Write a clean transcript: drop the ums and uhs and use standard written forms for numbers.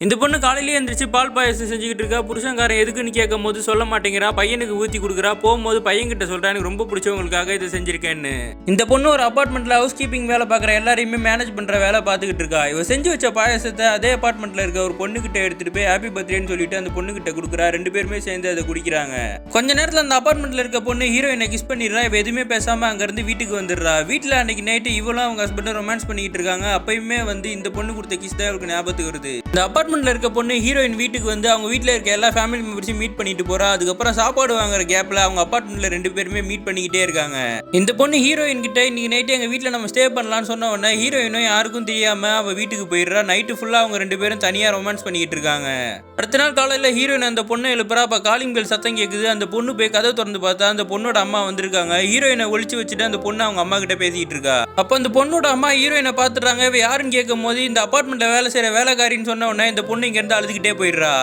இந்த பொண்ணு காலையிலேயே எந்திரிச்சு பால் பாயசம் செஞ்சுக்கிட்டு இருக்கா. புருஷன்காரன் எதுக்குன்னு கேட்கும் போது சொல்ல மாட்டேங்கிறா. பையனுக்கு ஊற்றி கொடுக்குறா. போகும்போது பையன்கிட்ட சொல்கிறா, எனக்கு ரொம்ப பிடிச்சவங்களுக்காக இதை செஞ்சிருக்கேன்னு. இந்த பொண்ணு ஒரு அபார்ட்மெண்ட்டில் ஹவுஸ் கீப்பிங் வேலை பார்க்குற எல்லாரையுமே மேனேஜ் பண்ணுற வேலை பார்த்துக்கிட்டு இருக்கா. இவ செஞ்சு வச்ச பாயசத்தை அதே அபார்ட்மெண்ட்டில் இருக்க ஒரு பொண்ணுகிட்ட எடுத்துகிட்டு போய் ஹாப்பி பர்த்டேன்னு சொல்லிட்டு அந்த பொண்ணுகிட்ட கொடுக்குறா. 2 பேருமே சேர்ந்து அதை குடிக்கிறாங்க. கொஞ்ச நேரத்தில் அந்த அபார்ட்மெண்ட்டில் இருக்க பொண்ணு ஹீரோயினை கிஸ் பண்ணிடுறா. இவ எதுவுமே பேசாமல் அங்கேருந்து வீட்டுக்கு வந்துடுறா. வீட்டில் அன்னைக்கு நைட்டு இவளும் அவங்க ஹஸ்பண்டும் ரொமான்ஸ் பண்ணிக்கிட்டு இருக்காங்க. அப்பயுமே இந்த பொண்ணு கொடுத்த கிஸ் தான் இவருக்கு ஞாபகத்துக்கு வருது. இந்த அபார்ட்மெண்ட்டில் இருக்க பொண்ணு ஹீரோயின் வீட்டுக்கு அவங்க வீட்டில் இருக்க எல்லா ஃபேமிலி மெம்பர்ஸையும் மீட் பண்ணிட்டு போறா. அதுக்கப்புறம் சாப்பாடு வாங்குற கேப்ல அவங்க அபார்ட்மெண்ட்ல 2 பேருமே மீட் பண்ணிக்கிட்டே இருக்காங்க. இந்த பொண்ணு ஹீரோயின் கிட்ட இன்னைக்கு நைட்டு எங்க வீட்டில் நம்ம ஸ்டே பண்ணலாம்னு சொன்ன உடனே ஹீரோயினும் யாருக்கும் தெரியாம அவ வீட்டுக்கு போயிடுறா. நைட்டு ஃபுல்லா அவங்க 2 பேரும் தனியா ரொமான்ஸ் பண்ணிக்கிட்டு இருக்காங்க. அடுத்த நாள் காலையில ஹீரோயின் அந்த பொண்ணை எழுப்புறா. அப்ப காலிங் பெல் சத்தம் கேட்குது. அந்த பொண்ணு போய் கதை திறந்து பார்த்தா அந்த பொண்ணோட அம்மா வந்திருக்காங்க. ஹீரோயினை ஒளிச்சு வச்சுட்டு அந்த பொண்ணு அவங்க அம்மா கிட்ட பேசிட்டு இருக்கா. அப்ப அந்த பொண்ணோட அம்மா ஹீரோயினை பாத்துறாங்க. இவ யாருன்னு கேட்கும் போது இந்த அபார்ட்மெண்ட்ல வேலை செய்யற வேலைக்காரின்னு சொன்ன உடனே இந்த பொண்ணு இங்க இருந்து அழுதுகிட்டே போயிடுறா.